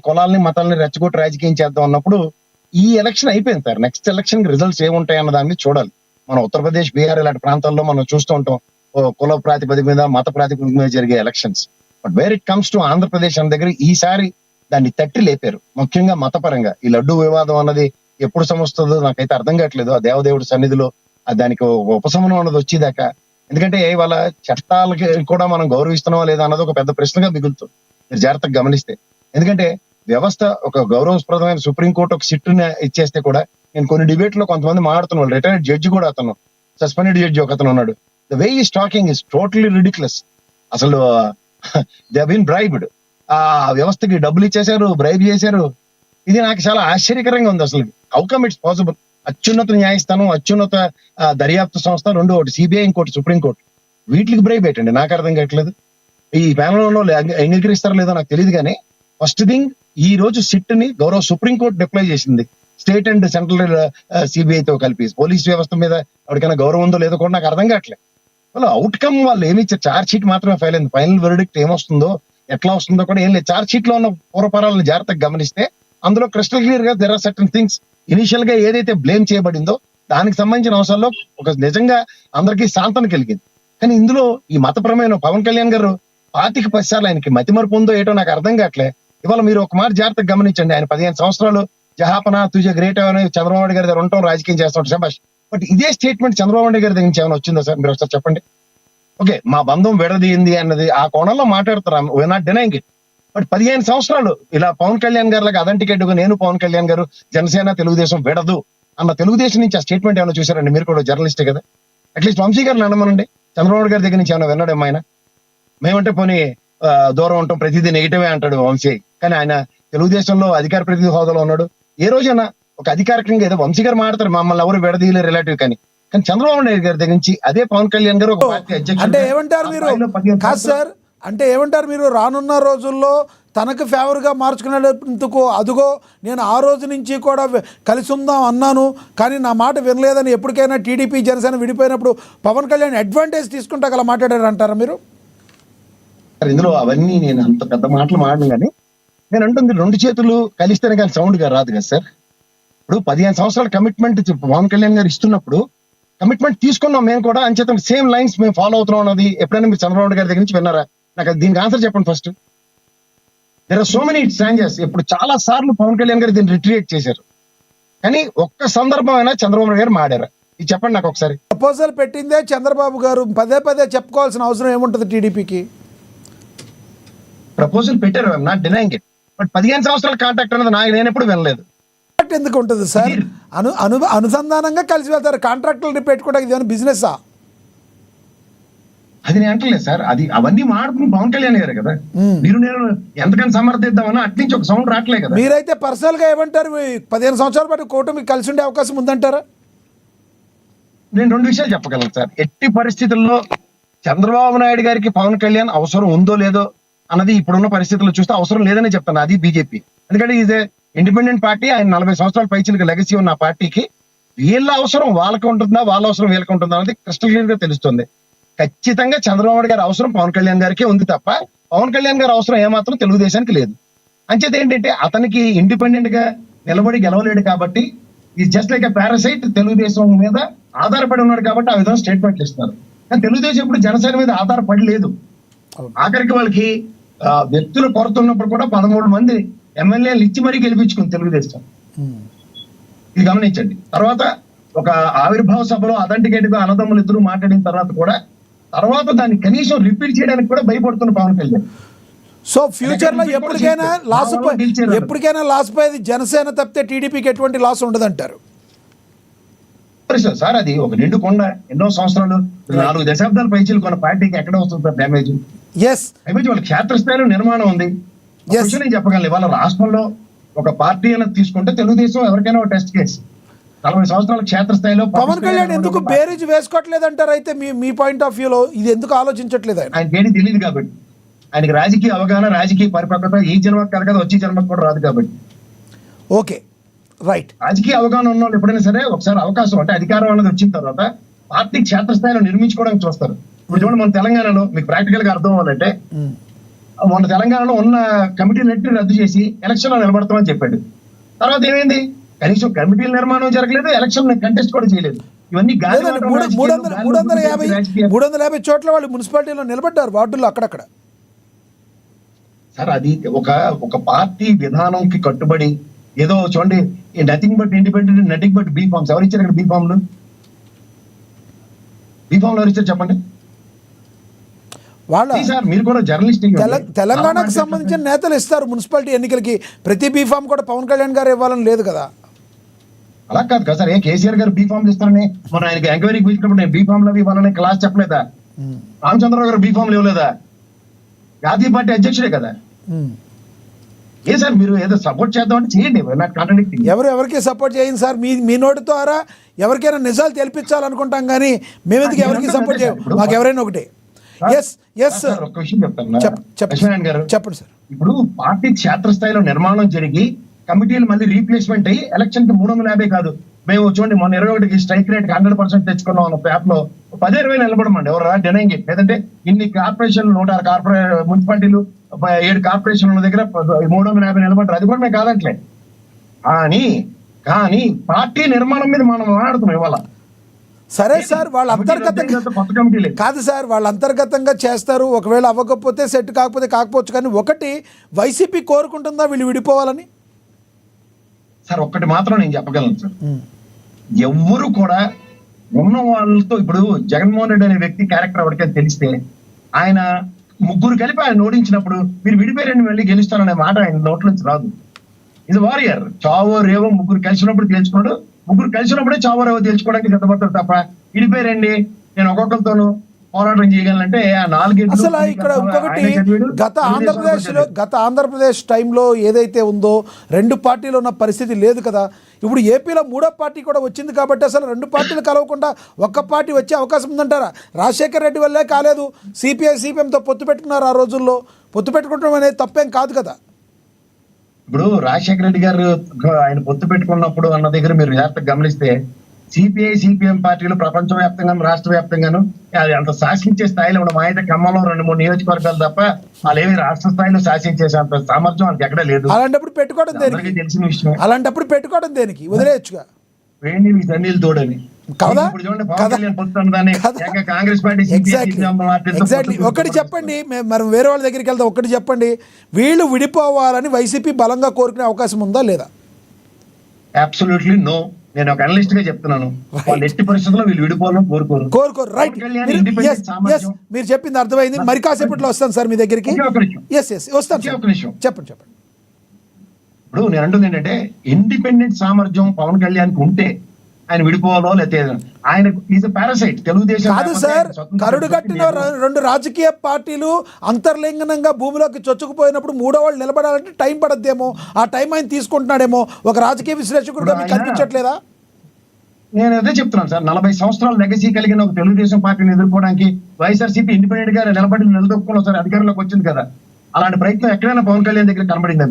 కులాలని మతాలని రెచ్చగొట్టి రాజకీయం చేద్దాం అన్నప్పుడు ఈ ఎలక్షన్ అయిపోయింది సార్. నెక్స్ట్ ఎలక్షన్ రిజల్ట్స్ ఏముంటాయి అన్న దాన్ని చూడాలి. మనం ఉత్తరప్రదేశ్, బీహార్ ఇలాంటి ప్రాంతాల్లో మనం చూస్తూ ఉంటాం కుల ప్రాతిపదిక మీద, మత ప్రాతిపదిక మీద జరిగే elections. But where it comes to Andhra Pradesh అన్న దగ్గర ఈసారి దాన్ని తట్టి లేపారు. ముఖ్యంగా మతపరంగా ఈ లడ్డు వివాదం అన్నది ఎప్పుడు సమొస్తుందో నాకైతే అర్థం కావట్లేదు. ఆ దేవదేవుడి సన్నిధిలో దానికి ఉపశమనం అన్నది వచ్చేదాకా. ఎందుకంటే ఇవాళ చట్టాలకి కూడా మనం గౌరవిస్తున్నావా లేదా అన్నది ఒక పెద్ద ప్రశ్నగా మిగులుతుంది మీరు జాగ్రత్తగా గమనిస్తే. ఎందుకంటే వ్యవస్థ ఒక గౌరవప్రదమైన సుప్రీంకోర్టు ఒక సిట్టుని ఇచ్చేస్తే కూడా, నేను కొన్ని డిబేట్ లో కొంతమంది మాట్లాడుతున్నాను, రిటైర్డ్ జడ్జి కూడా అతను, సస్పెండెడ్ జడ్జి ఒక అతను ఉన్నాడు. The way is talking is totally ridiculous. అసలు దే హావ్ బీన్ బ్రైబ్డ్. ఆ వ్యవస్థకి డబ్బులు ఇచ్చేశారు, బ్రైబ్ చేశారు. ఇది నాకు చాలా ఆశ్చర్యకరంగా ఉంది. అసలు హౌ కమ్ ఇట్స్ పాసిబుల్? అత్యున్నత న్యాయస్థానం, అత్యున్నత దర్యాప్తు సంస్థ రెండు, ఒకటి సిబిఐ, ఇంకోటి సుప్రీంకోర్టు, వీటికి బ్రైబ్ ఏంటండి నాకు అర్థం కావట్లేదు. ఈ ప్యానల్ అంగీకరిస్తారో లేదో నాకు తెలియదు. కానీ ఫస్ట్ థింగ్, ఈ రోజు సిట్ ని గౌరవ సుప్రీంకోర్టు డిప్లాయ్ చేసింది స్టేట్ అండ్ సెంట్రల్ సిబిఐతో కలిపి. పోలీస్ వ్యవస్థ మీద ఎవరికైనా గౌరవం ఉందో లేదో కూడా నాకు అర్థం కావట్లేదు. వాళ్ళు అవుట్కమ్ వాళ్ళు ఏమి ఇచ్చారు? ఛార్జ్ షీట్ మాత్రమే ఫైల్ అయింది. ఫైనల్ వెర్డిక్ట్ ఏమొస్తుందో ఎట్లా వస్తుందో కూడా ఏం లేదు. ఛార్జ్ షీట్ లో ఉన్న పూర్వపరాలను జాగ్రత్తగా గమనిస్తే అందులో క్రిస్టల్ క్లియర్ గా there are certain things. Initial గా ఏదైతే బ్లేమ్ చేయబడిందో దానికి సంబంధించిన అంశాల్లో ఒక నిజంగా అందరికీ శాంతన కలిగింది. కానీ ఇందులో ఈ మతపరమైన పవన్ కళ్యాణ్ గారు 25 సార్లు ఆయనకి మతిమరుపు ఉందో ఏటో నాకు అర్థం కావట్లే. ఇవాళ మీరు ఒక మాట జాగ్రత్తగా గమనించండి. ఆయన 15 సంవత్సరాలు జహాపన తుజ గ్రేట్ అని చంద్రబాబు నాయుడు గారి దగ్గర ఉండటం, రాజకీయం చేస్తాం శభాష్. బట్ ఇదే స్టేట్మెంట్ చంద్రబాబు నాయుడు గారి దగ్గర నుంచి ఏమైనా వచ్చిందా సార్? మీరు ఒకసారి చెప్పండి. ఓకే, మా బంధం విడదీయింది అన్నది ఆ కోణంలో మాట్లాడుతున్నాం, we're not denying it. But 15 సంవత్సరాలు ఇలా పవన్ కళ్యాణ్ గారు లాగా అథెంటికేట్గా నేను పవన్ కళ్యాణ్ గారు జనసేన తెలుగుదేశం విడదు అన్న తెలుగుదేశం నుంచి ఆ స్టేట్మెంట్ ఏమైనా చూసారండి? మీరు కూడా జర్నలిస్టే కదా, అట్లీస్ట్ వంశీ గారిని అనమనండి. చంద్రబాబు గారి దగ్గర నుంచి ఏమైనా విన్నాడేమో ఆయన? మేమంటే పోనీ దూరం ఉంటాం, ప్రతిదీ నెగిటివే అంటాడు వంశీ. కానీ ఆయన తెలుగుదేశంలో అధికార ప్రతినిధి హోదాలో ఉన్నాడు. ఏ రోజైనా ఒక అధికారికంగా ఏదో వంశీ గారు మాట్లాడతారు మమ్మల్ని ఎవరు విడదీయలే రిలేటివ్ కానీ చంద్రబాబు నాయుడు గారి దగ్గర నుంచి అదే పవన్ కళ్యాణ్ గారు ఒక పార్టీ అధ్యక్షుడు. అంటే ఏమంటారు మీరు? కాదు సార్, అంటే ఏమంటారు మీరు? రానున్న రోజుల్లో తనకు ఫేవర్గా మార్చుకునేందుకు అదుగో నేను ఆ రోజు నుంచి కూడా కలిసి ఉందాం అన్నాను, కానీ నా మాట వినలేదని ఎప్పటికైనా టీడీపీ జనసేన విడిపోయినప్పుడు పవన్ కళ్యాణ్ అడ్వాంటేజ్ తీసుకుంటా గల మాట్లాడారు అంటారా మీరు? ఇందులో అవన్నీ నేను అంత పెద్ద మాటలు మాడను, కానీ నేను అంటుంది 2 చేతులు కలిస్తేనే కానీ సౌండ్ గా రాదు కదా సార్. ఇప్పుడు 15 సంవత్సరాల కమిట్మెంట్ పవన్ కళ్యాణ్ గారు ఇస్తున్నప్పుడు కమిట్మెంట్ తీసుకున్నాం మేము కూడా, అంచేత సేమ్ లైన్స్ మేము ఫాలో అవుతున్నాం అన్నది ఎప్పుడైనా మీరు చంద్రబాబు గారి దగ్గర నుంచి విన్నారా? నాకు దీనికి ఆన్సర్ చెప్పండి first. There are so many strangers. ఇప్పుడు చాలా సార్లు పవన్ కళ్యాణ్ గారు దీన్ని రిట్రియేట్ చేశారు, కానీ ఒక్క సందర్భం అయినా చంద్రబాబు గారు మాడారు? ఇది చెప్పండి నాకు ఒకసారి. ప్రపోజల్ పెట్టిందే చంద్రబాబు గారు, పదే పదే చెప్పుకోవాల్సిన అవసరం ఏముంటుంది టీడీపీకి? ప్రపోజల్ పెట్టారు, I'm not denying it. But 15 సంవత్సరాల కాంటాక్ట్ అనేది నేను ఎప్పుడు వినలేదు. ఎందుకు ఉంటుంది సార్? అనుసంధానంగా కలిసి వెళ్తారు. కాంట్రాక్టులు పెట్టుకోవడానికి ఇది బిజినెస్? అది నేను అంటలేదు సార్. అది అవన్నీ మాడుకుని పవన్ కళ్యాణ్ గారు కదా. మీరు నేను ఎంతకని సమర్థిద్దామని అట్నుంచి ఒక సౌండ్ రావట్లే కదా. మీరైతే పర్సనల్ గా ఏమంటారు? 15 సంవత్సరాల పాటు కూటమి కలిసి ఉండే అవకాశం ఉందంటారా? నేను 2 విషయాలు చెప్పగలను సార్. ఎట్టి పరిస్థితుల్లో చంద్రబాబు నాయుడు గారికి పవన్ కళ్యాణ్ అవసరం ఉందో లేదో అన్నది ఇప్పుడున్న పరిస్థితుల్లో చూస్తే అవసరం లేదని చెప్తాను. అది బీజేపీ. ఎందుకంటే ఇది ఇండిపెండెంట్ పార్టీ, ఆయన 40 సంవత్సరాల పైచిలకు లెగసీ ఉన్న పార్టీకి వీళ్ళ అవసరం వాళ్ళకి ఉంటుందా, వాళ్ళ అవసరం వీళ్ళకి ఉంటుందా అన్నది క్రిస్టల్ క్లియర్ గా తెలుస్తుంది. ఖచ్చితంగా చంద్రబాబు నాయుడు గారి అవసరం పవన్ కళ్యాణ్ గారికి ఉంది తప్ప పవన్ కళ్యాణ్ గారి అవసరం ఏమాత్రం తెలుగుదేశానికి లేదు. అంచేత ఏంటంటే అతనికి ఇండిపెండెంట్ గా నిలబడి గెలవలేడు కాబట్టి ఈ జస్ట్ లైక్ పారాసైట్ తెలుగుదేశం మీద ఆధారపడి ఉన్నాడు కాబట్టి ఆ విధంగా స్టేట్మెంట్లు ఇస్తున్నారు. కానీ తెలుగుదేశం ఇప్పుడు జనసేన మీద ఆధారపడి లేదు. ఆఖరికి వాళ్ళకి వ్యక్తులు కొరత ఉన్నప్పుడు కూడా 13 మంది ఎమ్మెల్యేలు ఇచ్చి మరీ గెలిపించుకుంది తెలుగుదేశం. ఇది గమనించండి. తర్వాత ఒక ఆవిర్భావ సభలో అథెంటికేట్ గా అన్నదమ్ములు ఇద్దరు మాట్లాడిన తర్వాత కూడా తర్వాత దాన్ని కనీసం రిపీట్ చేయడానికి కూడా భయపడుతున్న పవన్ కళ్యాణ్. సో ఫ్యూచర్ లో ఎప్పటికైనా లాస్ పోయేది జనసేన తప్పితే టీడీపీకి ఎటువంటి లాస్ ఉండదు అంటారు సార్? అది ఒక నిండు కొండ, ఎన్నో సంవత్సరాలు 4 దశాబ్దాల పైచీలు కొన్న పార్టీకి ఎక్కడ వస్తుంది సార్ డ్యామేజ్? వాళ్ళ క్షేత్రస్థాయిలో నిర్మాణం ఉంది. నేను చెప్పగలను, ఇవాళ రాష్ట్రంలో ఒక పార్టీ అనేది తీసుకుంటే తెలుగుదేశం ఎవరికైనా ఒక టెస్ట్ కేసు. 40 సంవత్సరాల క్షేత్రస్థాయిలో పవన్ కళ్యాణ్ ఎందుకు బేరీజ్ వేసుకోవట్లేదు అంటారు? అయితే మీ పాయింట్ ఆఫ్ వ్యూలో ఇది ఎందుకు ఆలోచించట్లేదు? ఆయనకి ఏది తెలియదు కాబట్టి. ఆయనకి రాజకీయ అవగాహన, రాజకీయ పరిపక్వత ఈ జన్మకు కాదు కదా, వచ్చే జన్మకు కూడా రాదు కాబట్టి. Okay, right. రాజకీయ అవగాహన ఉన్న వాళ్ళు ఎప్పుడైనా సరే ఒకసారి అవకాశం అంటే అధికారం అనేది వచ్చిన తర్వాత పార్టీ క్షేత్రస్థాయిలో నిర్మించుకోవడానికి చూస్తారు. ఇప్పుడు చూడండి, మన తెలంగాణలో మీకు ప్రాక్టికల్ గా అర్థం అవ్వాలంటే మొన్న తెలంగాణలో ఉన్న కమిటీలన్నింటినీ రద్దు చేసి ఎలక్షన్ లో నిలబడతామని చెప్పాడు. తర్వాత ఏమైంది? కనీసం కమిటీల నిర్మాణం జరగలేదు, ఎలక్షన్ కంటెస్ట్ కూడా చేయలేదు. ఇవన్నీ గాలి లేదండి, వాటం రాజకీయాలు, గాలి రాజకీయాలు. 350 చోట్ల వాళ్ళు మున్సిపాలిటీలో నిలబడ్డారు, వార్డుల్లో అక్కడక్కడ. సార్ అది ఒక పార్టీ విధానంకి కట్టుబడి ఏదో చూడండి, nothing but independent, nothing but B forms. ఎవరు ఇచ్చారు ఇక్కడ బీ ఫామ్లు? బీ ఫామ్లు ఎవరు ఇచ్చారు చెప్పండి వాళ్ళ సార్? మీరు కూడా జర్నలిస్ట్. తెలంగాణకు సంబంధించిన నేతలు ఇస్తారు మున్సిపాలిటీ ఎన్నికలకి. ప్రతి బీ ఫామ్ కూడా పవన్ కళ్యాణ్ గారు ఇవ్వాలని లేదు కదా. అలా కాదు కదా సార్, ఏ కేసీఆర్ గారు బీ ఫామ్లు ఇస్తారని మన ఆయనకి ఎంక్వైరీకి పిలిచినప్పుడు నేను బీ ఫామ్లు అవి ఇవ్వాలని క్లాస్ చెప్పలేదా? రామచంద్రరావు గారు బీ ఫామ్లు ఇవ్వలేదా? జాతీయ పార్టీ అధ్యక్షుడే కదా. ఏ సార్ మీరు ఏదో సపోర్ట్ చేద్దామంటే చేయండి, నాకు కాంట్రాడిక్టింగ్. ఎవరికి సపోర్ట్ చేయండి సార్, మీ నోటి ద్వారా ఎవరికైనా నిజాలు తెలిపించాలనుకుంటాం, కానీ మేమెందుకు ఎవరికి సపోర్ట్ చేయం, మాకు ఎవరైనా ఒకటే. ఒక విషయం చెప్తాను లక్ష్మీనారాయణ గారు, చెప్పండి సార్. ఇప్పుడు పార్టీ క్షేత్రస్థాయిలో నిర్మాణం జరిగి కమిటీలు మళ్ళీ రీప్లేస్మెంట్ అయ్యి ఎలక్షన్ కి 350 కాదు, మేము చూడండి మొన్న 21కి స్ట్రైక్ రేట్ 100% తెచ్చుకున్నాం అన్న యాప్ లో 10-20 నిలబడమండి, ఎవరు డెనైంగ్ ఇట్. లేదంటే ఇన్ని కార్పొరేషన్లు 106 మున్సిపాలిటీలు 7 కార్పొరేషన్ల దగ్గర 350 నిలబడ్డారు, అది కూడా మేము కాదంటలే. కానీ పార్టీ నిర్మాణం మీద మనం మాట్లాడుతున్నాం ఇవాళ. సరే సార్, వాళ్ళ అంతర్గతంగా కాదు సార్, వాళ్ళ అంతర్గతంగా చేస్తారు. ఒకవేళ అవ్వకపోతే సెట్ కాకపోవచ్చు, కానీ ఒకటి వైసీపీ కోరుకుంటుందా వీళ్ళు విడిపోవాలని? సార్ ఒక్కటి మాత్రం నేను చెప్పగలను సార్, ఎవ్వరు కూడా ఉన్న వాళ్ళతో, ఇప్పుడు జగన్మోహన్ రెడ్డి అనే వ్యక్తి క్యారెక్టర్ ఎవరికైనా తెలిస్తే, ఆయన ముగ్గురు కలిపి ఆయన ఓడించినప్పుడు మీరు విడిపోయారని మళ్ళీ గెలుస్తారనే మాట ఆయన నోట్ల నుంచి రాదు. ఇది వారియర్, చావో రేవో ముగ్గురు కలిసినప్పుడు తెలుసుకున్నాడు, ముగ్గురు కలిసినప్పుడే చావో రేవో తెలుసుకోవడానికి సిద్ధపడతారు తప్ప విడిపోయారండి నేను ఒక్కొక్కరితోనూ పోరాటం చేయగలంటే ఆ 4 అసలు ఇక్కడ ఇంకొకటి, గత ఆంధ్రప్రదేశ్ టైంలో ఏదైతే ఉందో 2 పార్టీలు ఉన్న పరిస్థితి లేదు కదా. ఇప్పుడు ఏపీలో 3వ పార్టీ కూడా వచ్చింది కాబట్టి అసలు 2 పార్టీలు కలవకుండా ఒక్క పార్టీ వచ్చే అవకాశం ఉందంటారా? రాజశేఖర రెడ్డి వల్లే కాలేదు, సిపిఐ-సిపిఎంతో పొత్తు పెట్టుకున్నారు. ఆ రోజుల్లో పొత్తు పెట్టుకోవడం అనేది తప్పేం కాదు కదా. ఇప్పుడు రాజశేఖర రెడ్డి గారు ఆయన పొత్తు పెట్టుకున్నప్పుడు అన్న దగ్గర మీరు జాగ్రత్తగా గమనిస్తే సిపిఐ-సిపిఎం పార్టీలు ప్రపంచవ్యాప్తంగాను రాష్ట్ర వ్యాప్తంగాను అది అంత శాసించే స్థాయిలో ఉన్న, మా అయితే ఖమ్మంలో 2-3 నియోజకవర్గాలు తప్ప వాళ్ళేమి రాష్ట్ర స్థాయిలో శాసించేసే అంత సామర్థ్యం వాళ్ళకి ఎక్కడా లేదు. అలాంటిప్పుడు పెట్టుకోవడం దేనికి? తెలిసిన విషయం. అలాంటిప్పుడు పెట్టుకోవడం దేనికి? వదిలేయచ్చుగా. వేణి తన్నీళ్ళు తోడని ఇప్పుడు చూడండి, పవన్ కళ్యాణ్ పొత్తున్నదాన్ని కాంగ్రెస్ పార్టీ ఎగ్జాక్ట్లీ. ఒకటి చెప్పండి, మనం వేరే వాళ్ళ దగ్గరికి వెళ్తాం. ఒకటి చెప్పండి, వీళ్ళు విడిపోవాలని వైసీపీ బలంగా కోరుకునే అవకాశం ఉందా లేదా? Absolutely no. నేను ఒక అనలిస్ట్ గా చెప్తున్నాను, వాళ్ళు ఎట్టి పరిస్థితుల్లో వీళ్ళు విడిపోవాలని కోరుకోరు. రైట్, మీరు చెప్పింది అర్థమైంది. మరి కాసేపట్లో వస్తాను సార్ మీ దగ్గరికి. వస్తాను. చెప్పండి. ఇప్పుడు నేను అంటుంది ఏంటంటే, ఇండిపెండెంట్ సామర్థ్యం పవన్ కళ్యాణ్కి ఉంటే ఆయన విడిపోవాలో లేకపోతే ఆయన ఈజ్ పారాసైట్. తెలుగుదేశం కాదు సార్, కరుడు కట్టిన 2 రాజకీయ పార్టీలు అంతర్లింగనంగా భూమిలోకి చొచ్చుకుపోయినప్పుడు 3వ వాళ్ళు నిలబడాలంటే టైం పడద్దేమో, ఆ టైం ఆయన తీసుకుంటున్నాడేమో. ఒక రాజకీయ విశ్లేషకుడుగా మీకు కనిపించట్లేదా? నేను అదే చెప్తున్నాను సార్, 40 సంవత్సరాల లెగసీ కలిగిన ఒక తెలుగుదేశం పార్టీని ఎదుర్కోవడానికి వైఎస్ఆర్సీపీ ఇండిపెండెంట్ గా నిలబడి నిలదొక్కుని ఒకసారి అధికారంలోకి వచ్చింది కదా. అలాంటి ప్రయత్నం ఎక్కడైనా పవన్ కళ్యాణ్ దగ్గర కనబడింది.